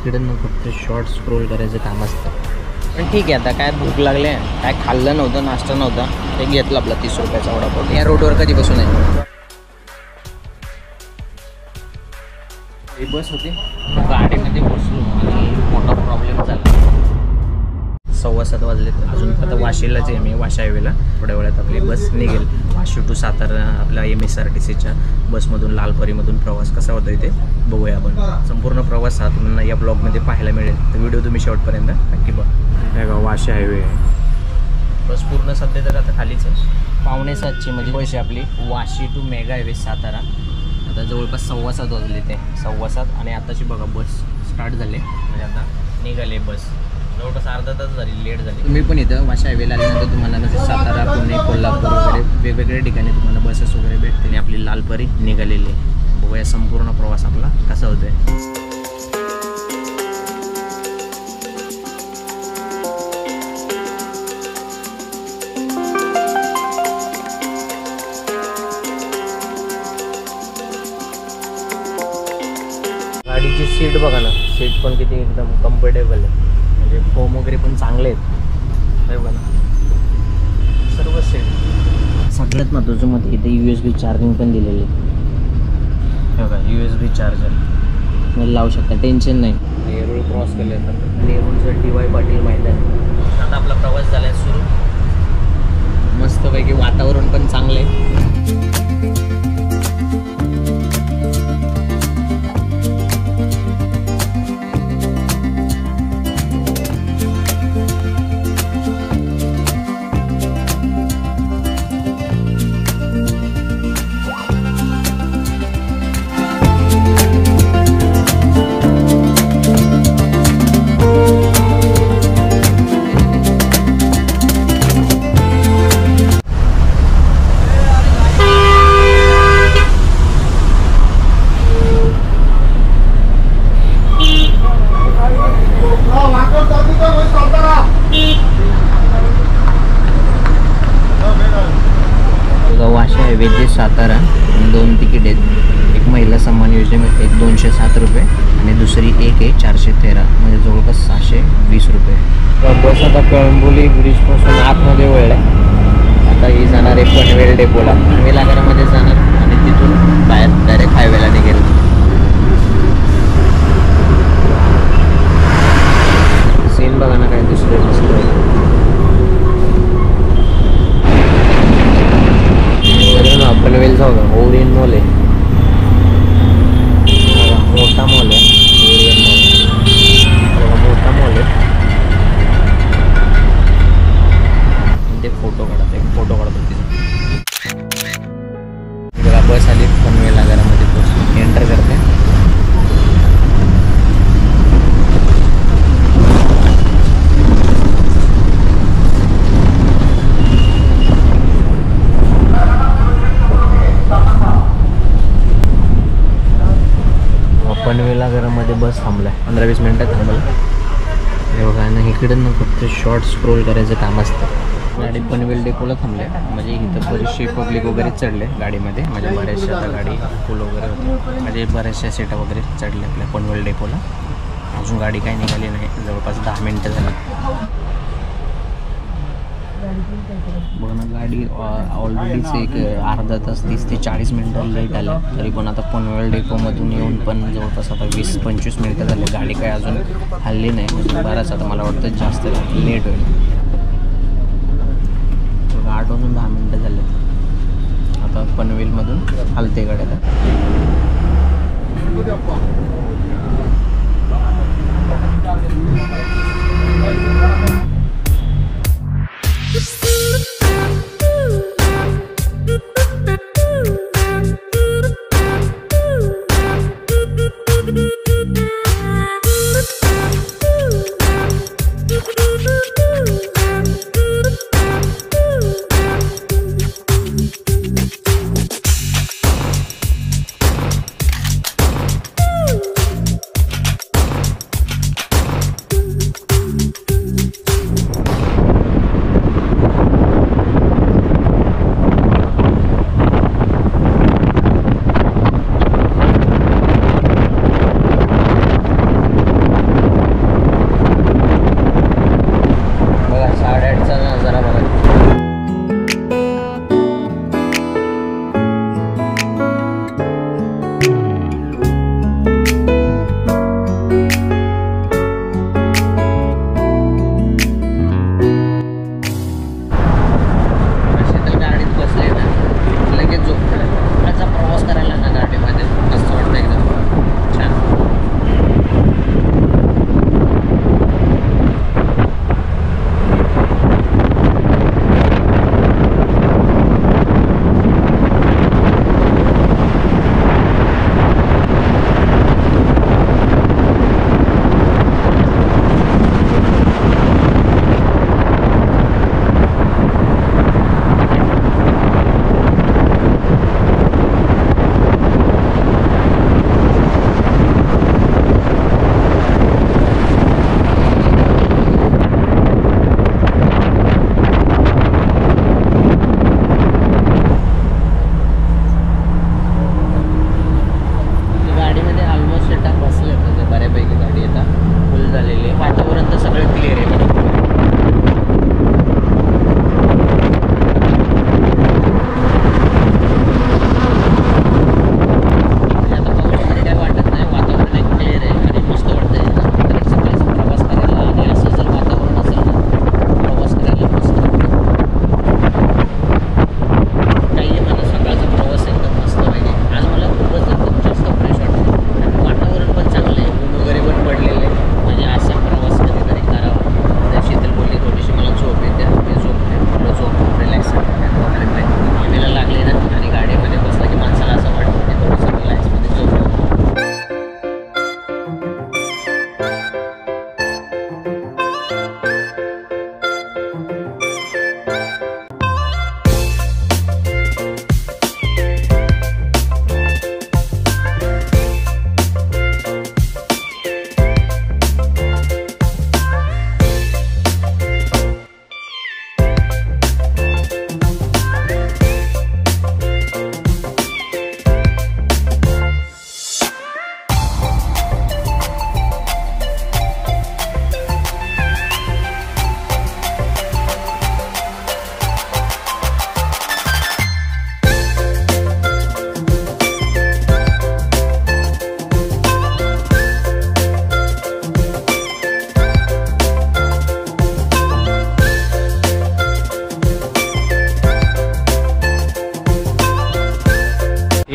इकडं फक्त short scroll करायचं काम असतं. पण ठीक आहे, आता काय भूक लागले, काय खाल्लं नव्हतं, नाश्ता नव्हता, ते घेतलं आपला 30 रुपयाचा वडापाव. या रोडवर कधी बसून आहे. ही बस होती, गाडीमध्ये बसलो आणि मोठा प्रॉब्लेम झाला. 7:15 वाजले. अजून आता वाशीलाच आहे मी, वाशी हायवेला. थोड्या वेळात आपली बस निघेल. वाशी टू सातारा आपल्या MSRTCच्या बसमधून, लालपरीमधून प्रवास कसा होता इथे बघूया आपण. संपूर्ण प्रवास हा तुम्हाला या ब्लॉगमध्ये पाहायला मिळेल, तर व्हिडिओ तुम्ही शेवटपर्यंत नक्की बघा. हे बघा वाशी हायवे आहे. बस पूर्ण सध्या तर आता खालीच आहे. 6:45 म्हणजे बस आपली Vashi to mega highway Satara. आता जवळपास 7:15 वाजले, ते 7:15 आणि आताची बघा बस स्टार्ट झाले, म्हणजे आता निघाले बस. जवळपास अर्धा तास झाली, लेट झाली. तुम्ही पण इथं वाशी हायवेला आल्यानंतर तुम्हाला म्हणजे सातारा, पुणे, कोल्हापूर वगैरे वेगवेगळ्या ठिकाणी तुम्हाला बसेस वगैरे भेटते. आणि आपली लालपरी निघालेली आहे. बघूया संपूर्ण प्रवास आपला कसा होतोय. गाडीची सीट बघा ना, सीट पण किती एकदम कम्फर्टेबल आहे, म्हणजे फोम वगैरे पण चांगले आहेत. हे बघा ना, सर्व सीट. सगळ्यात महत्त्वाचं मग इथे USB चार्जिंग पण दिलेली आहे. हे बघा USB चार्जर म्हणजे लावू शकता, टेन्शन नाही. नेरूळ क्रॉस केलं तर नेरूळचं DY पाटील मैदान. आता आपला प्रवास झाला आहे सुरू. मस्तपैकी वातावरण पण चांगलं आहे. हायवे सातारा 2 तिकीट आहेत. एक महिला सन्मान योजनेमध्ये एक 207 रुपये आणि दुसरी एक आहे 413, म्हणजे जवळपास 620 रुपये. बस आता कळंबोली ब्रिजपासून आतमध्ये वळलं आहे. आता ही जाणार आहे पनवेल डेपोला. पनवेल आगारामध्ये जाणार आणि तिथून बाहेर डायरेक्ट हायवेला निघेल. सीन बघा ना काय दुसरे मस्त. पनवेल जाऊ का, ओरियन मॉल आहे, मोठा मॉल आहे. ओरियन मॉल मोठा मॉल आहे. ते फोटो काढत, एक फोटो काढत होती. बस आली पनवेल आगारामध्ये, बस एंटर करते. पनवेल आगारामध्ये बस थांबलाय, 15-20 मिनटात थांबलं. हे बघा ना, इकडं फक्त शॉर्ट स्क्रोल करायचं काम असतं. गाडी पनवेल डेपोला थांबले, म्हणजे इथं बरीचशी पब्लिक वगैरे चढले गाडीमध्ये. म्हणजे बऱ्याचशा आता गाडी फुल वगैरे होती, म्हणजे बऱ्याचशा सीटा वगैरे चढल्या आपल्या पनवेल डेपोला. अजून गाडी काही निघाली नाही, जवळपास 10 मिनटं झाली. बघा ना, गाडी ऑलरेडीच एक अर्धा तास 30 ते 40 मिनटं लेट आल्या. तरी पण आता पनवेल डेपोमधून येऊन पण जवळपास आता 20-25 मिनटं झाले. गाडी काय अजून हल्ली नाही, म्हणजे बराच आता मला वाटतं जास्त लेट होईल. 8 वाजून 10 मिनटं झाले. आता पनवेलमधून हलते गाड्या.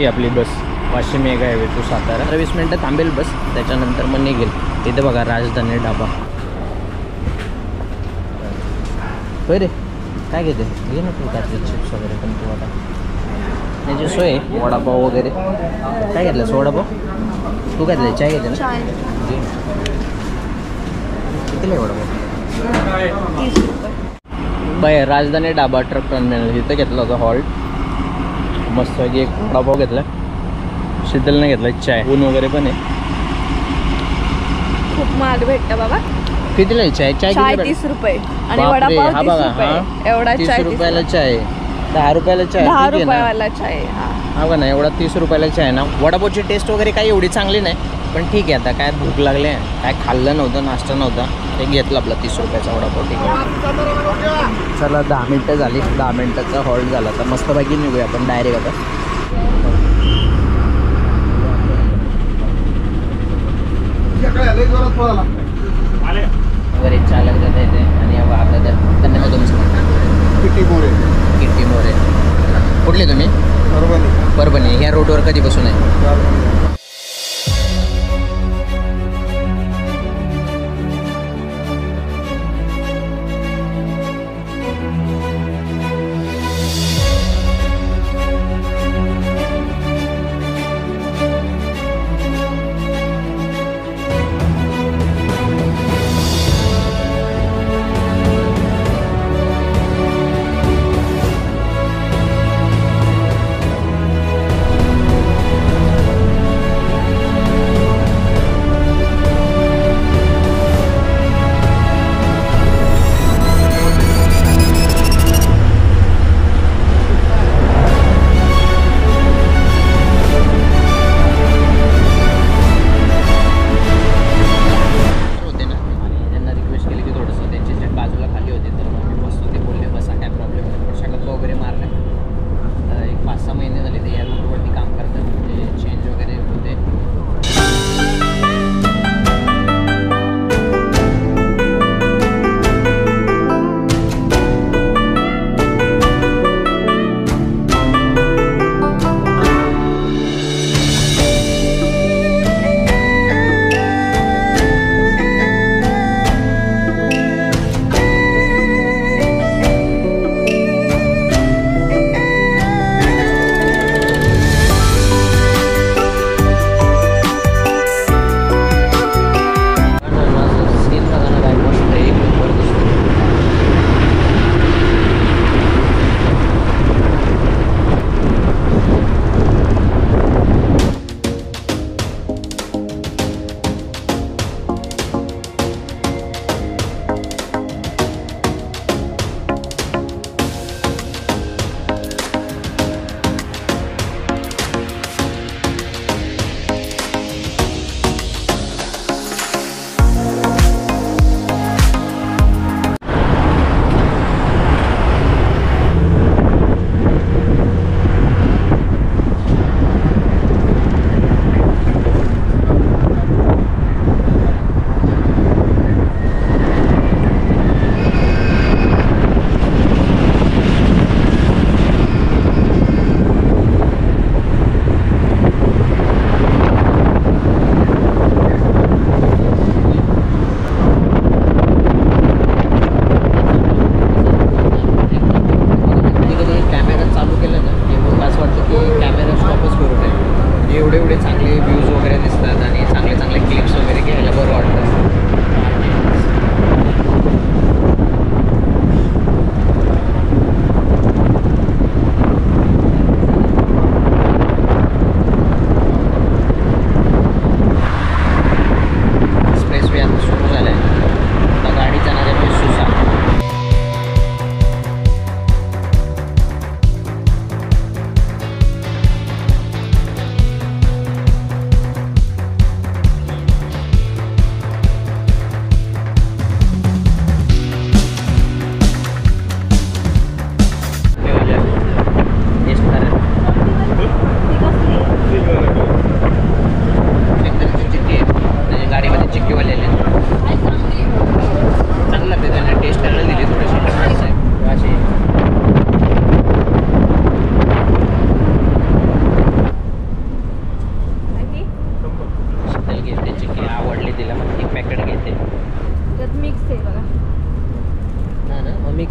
आहे आपली bus Vashi mega highway to Satara. 20 मिनटं थांबेल बस, त्याच्यानंतर मग निघेल. इथे बघा राजधानी ढाबा. होय रे, काय घेते? घे ना तू काहीतरी चिप्स वगैरे पण तू आता. त्याची सोय वडापाव वगैरे. काय घेतलं? वडापाव तू घेतलं? चाय घेते ना? कितीला आहे वडापाव? 30 रुपये. बाय राजधानी ढाबा ट्रक टर्मिनल इथं घेतला होता हॉल्ट. मस्त एक वडापाव घेतला, शीतलने घेतला चाय. ऊन वगैरे पण आहे. खूप महाग भेटतं बाबा. कितीला आहे चाय? चाय 30 रुपये आणि बापरे, वडापाव हा 30 बघा, रुपये. हा. एवढा 30 चाय रुपयाला चाय, 10 रुपयाला चाय. 10 ठीक आहे ना? रुपयावाला चाय. हा का ना, एवढा 30 रुपयाला चाय ना. वडापावची टेस्ट वगैरे काही एवढी चांगली नाही, पण ठीक आहे. आता काय भूक लागली आहे, काय खाल्लं नव्हतं, नाश्ता नव्हता, ते घेतलं आपला 30 रुपयाचा वडापाव. ठीक आहे, चला 10 मिनटं झाली. 10 मिनटाचा हॉल्ट झाला. तर मस्तपैकी निघूया आपण डायरेक्ट आता. वगैरे चालक जाता येते आणि आता धन्यवाद तुमचं. किती मोरे. किती मोरे. कुठले तुम्ही? परभणी. ह्या रोडवर कधीपासून आहे?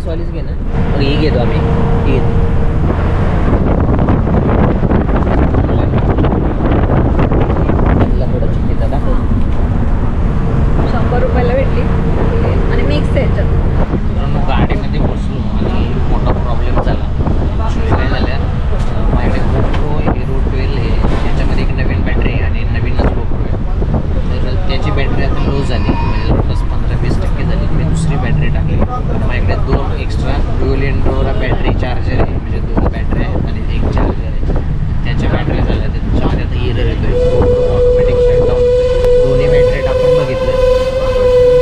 वालीच घे ना. मग ही घेतो आम्ही. ही घेतो. त्यातला थोडा चिंतेचा दाखव. 100 रुपयाला भेटली आणि मिक्स आहे याच्यात. मित्रांनो गाडीमध्ये बसलो आणि मोठा प्रॉब्लेम झाला. काय झालं माझ्याकडे GoPro Hero 12 आहे. त्याच्यामध्ये एक नवीन बॅटरी आहे आणि नवीनच GoPro आहे. तर त्याची बॅटरी आता लो झाली, म्हणजे जवळपास 15-20% झाली. मी दुसरी बॅटरी टाकली. माझ्याकडे 2 extra dual Andorra battery charger आहे, म्हणजे 2 बॅटरी आहेत आणि एक चार्जर आहे. त्याच्या बॅटरी झाल्या, त्याच्यामध्ये आता एरर येतोय. ऑटोमॅटिक शटडाऊन होतोय. दोन्ही बॅटरी टाकून बघितलं,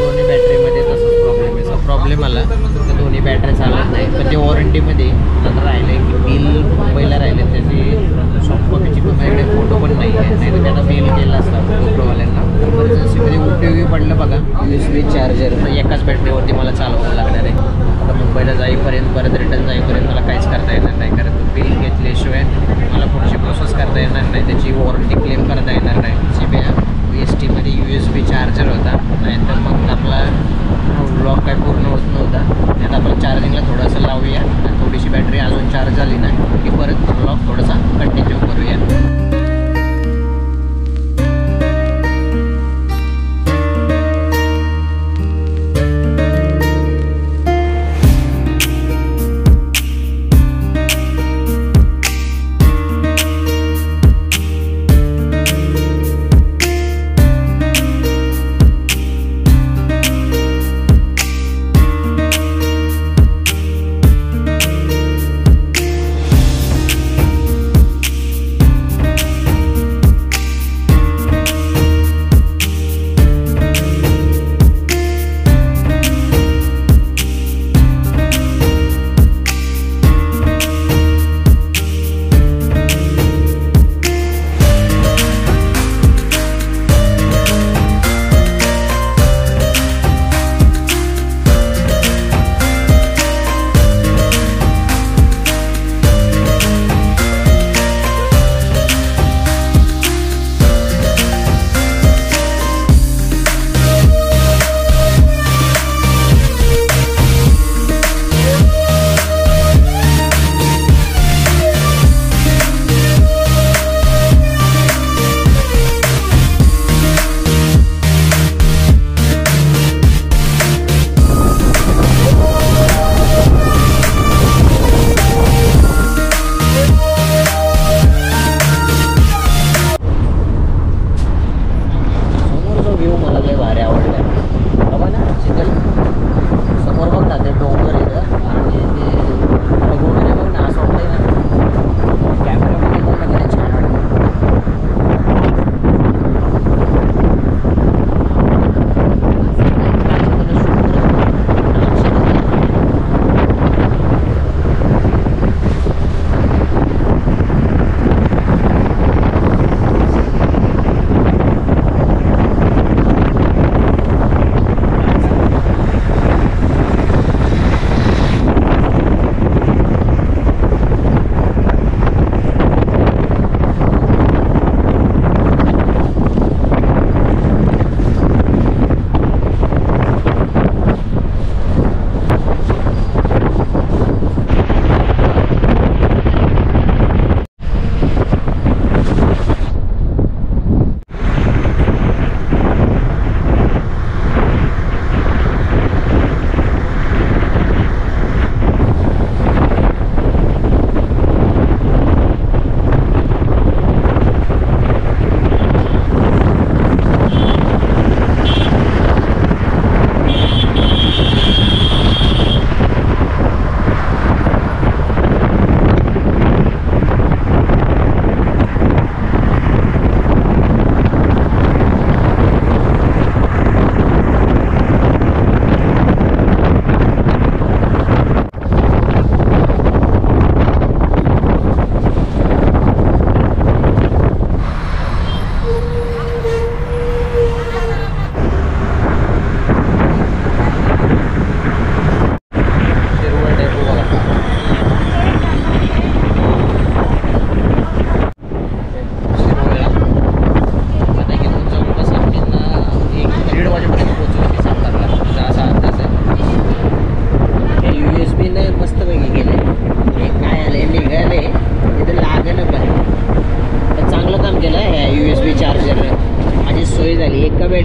दोन्ही बॅटरीमध्ये तसाच प्रॉब्लेम आहे. प्रॉब्लेम आला तर दोन्ही बॅटरी चालत नाही. पण ते वॉरंटीमध्ये नंतर राहिले की बिल मुंबईला राहिले, त्याची सॉफ्ट कॉपीची पण माझ्याकडे फोटो पण नाही आहे. नाही तर मी आता मेल केला असता GoProवाल्यांना. इमर्जन्सीमध्ये उपयोगी पडलं बघा. USB चार्जर तर एकाच बॅटरीवरती मला चालवावं लागणार आहे. आता मुंबईला जाईपर्यंत, परत रिटर्न जाईपर्यंत मला काहीच करता येणार नाही, कारण तो बिल घेतल्याशिवाय मला पुढची प्रोसेस करता येणार नाही. त्याची वॉरंटी क्लेम करता येणार नाही. VSTमध्ये USB चार्जर होता, नाहीतर मग आपला ब्लॉक काय पूर्ण होत नव्हता. त्यात आपण चार्जिंगला थोडंसं लावूया आणि थोडीशी बॅटरी अजून चार्ज झाली ना की परत ब्लॉक थोडासा कंटिन्यू करूया.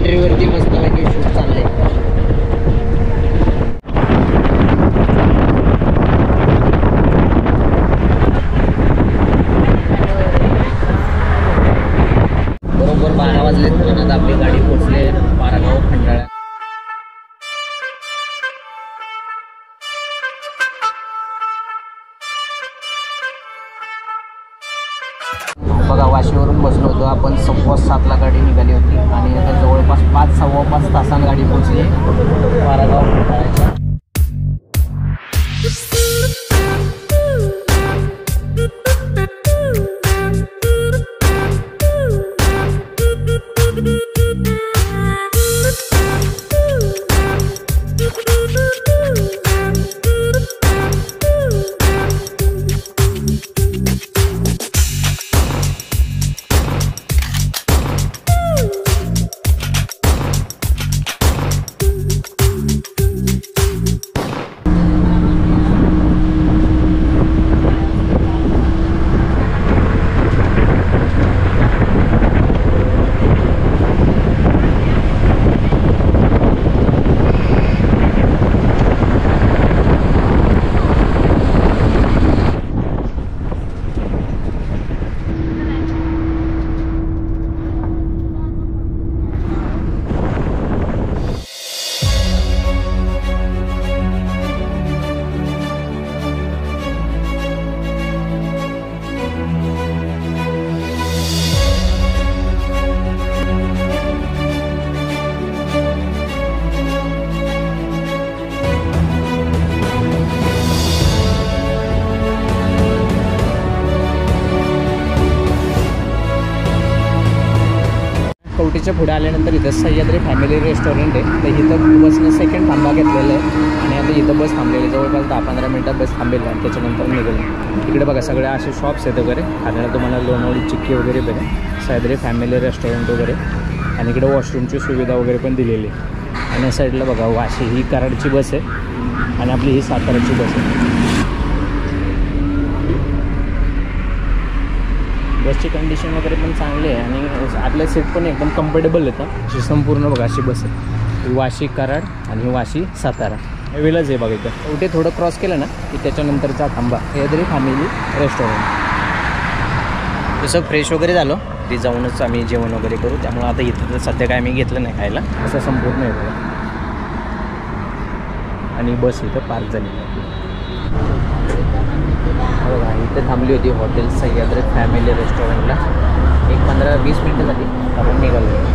ग्रीनरीवरती मस्त पैकी शूट चाललंय. बरोबर 12 वाजलेत पण आता आपली गाडी पोहोचली पारागाव खंडाळा. बघा वाशीवरून बसलो होतो आपण 7:15ला गाडी निघाली होती आणि आता जवळपास 5-5.25 तासांनी गाडी पोहोचली पारागाव खंडाळ्याच्या. कवठीच्या पुढे आल्यानंतर इथं सह्याद्री फॅमिली रेस्टॉरंट आहे. तर इथं बसनं सेकंड थांबा घेतलेला आहे आणि आता इथं बस थांबलेली जवळपास 10-15 मिनटात बस थांबेल आणि त्याच्यानंतर निघेल. इकडे बघा सगळे असे शॉप्स आहेत वगैरे. खाण्याला तुम्हाला लोणावळी चिक्की वगैरे भेटेल. सह्याद्री फॅमिली रेस्टॉरंट वगैरे आणि इकडे वॉशरूमची सुविधा वगैरे पण दिलेली आहे. आणि साईडला बघा वाशी ही कराडची बस आहे आणि आपली ही साताराची बस आहे. बसची कंडिशन वगैरे पण चांगली आहे आणि आपल्या सीट पण एकदम कम्फर्टेबल येतं. अशी संपूर्ण बघा अशी बस आहे. वाशी कराड आणि ही वाशी सातारा वेळच आहे बघा इथं. कुठे थोडं क्रॉस केलं ना की त्याच्यानंतरचा थांबा सह्याद्री फॅमिली रेस्टॉरंट. तसं फ्रेश वगैरे झालो ती जाऊनच आम्ही जेवण वगैरे करू. त्यामुळे आता इथं तर सध्या काय आम्ही घेतलं नाही खायला. असं संपूर्ण आहे बघा आणि बस इथं पार्क झाली. बघा इथे थांबली होती हॉटेल सह्याद्री फॅमिली रेस्टॉरंटला. एक 15-20 मिनटं झाली आपण निघालो.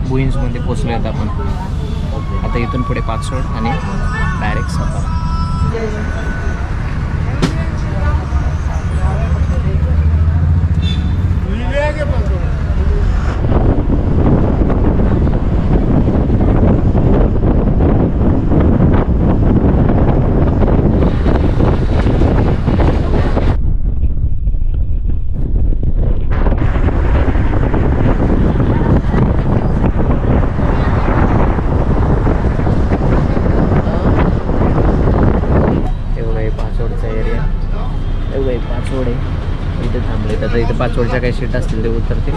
भुईंजमध्ये पोचलो आहेत आपण. आता इथून पुढे पाचोड आणि डायरेक्ट सातारा. पाचोड आहे इथे थांबले. तर इथे पाचोडच्या काही सीट असतील ते उतरतील.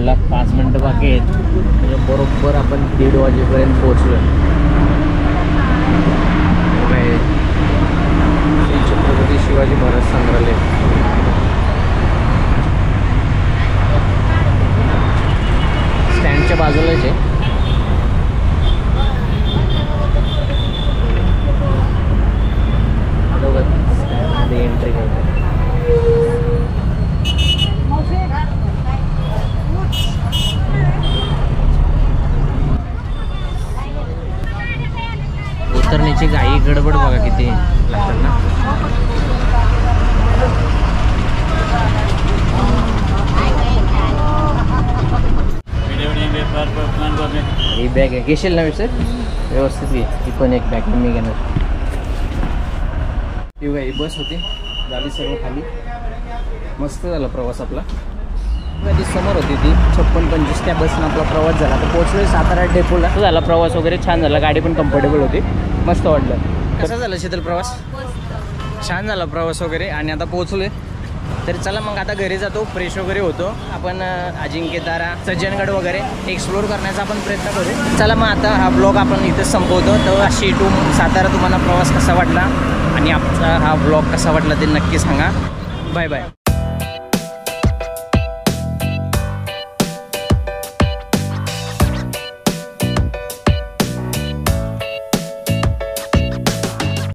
रोडला 5 मिनटं बाकी आहेत म्हणजे बरोबर आपण 1:30 वाजेपर्यंत पोहोचलो. श्री छत्रपती शिवाजी महाराज संग्रहालय. स्टँडच्या बाजूलाच आहे. एंट्री करतो. उतरण्याची घाई गडबड बघा किती लागतात ना. ही बॅग आहे घेशील ना सर व्यवस्थित घे. ती पण एक बॅग मी घेणार. ती ही बस होती झाली सर्व खाली. मस्त झाला प्रवास आपला. ती समोर होती ती 56-25 त्या बसनं आपला प्रवास झाला. तर पोहोचलो सातारा डेपोला. झाला प्रवास वगैरे छान झाला. गाडी पण कम्फर्टेबल होती. मस्त वाटलं. कसा झाला शीतल प्रवास? छान झाला प्रवास वगैरे. आणि आता पोहोचलोय तर चला मग आता घरी जातो. फ्रेश वगैरे होतो. आपण अजिंक्यतारा सज्जनगड वगैरे एक्सप्लोर करण्याचा आपण प्रयत्न करू. चला मग आता हा ब्लॉग आपण इथेच संपवतो. तर आशी टू सातारा तुम्हाला प्रवास कसा वाटला आणि आमचा हा ब्लॉग कसा वाटला ते नक्की सांगा. Bye bye.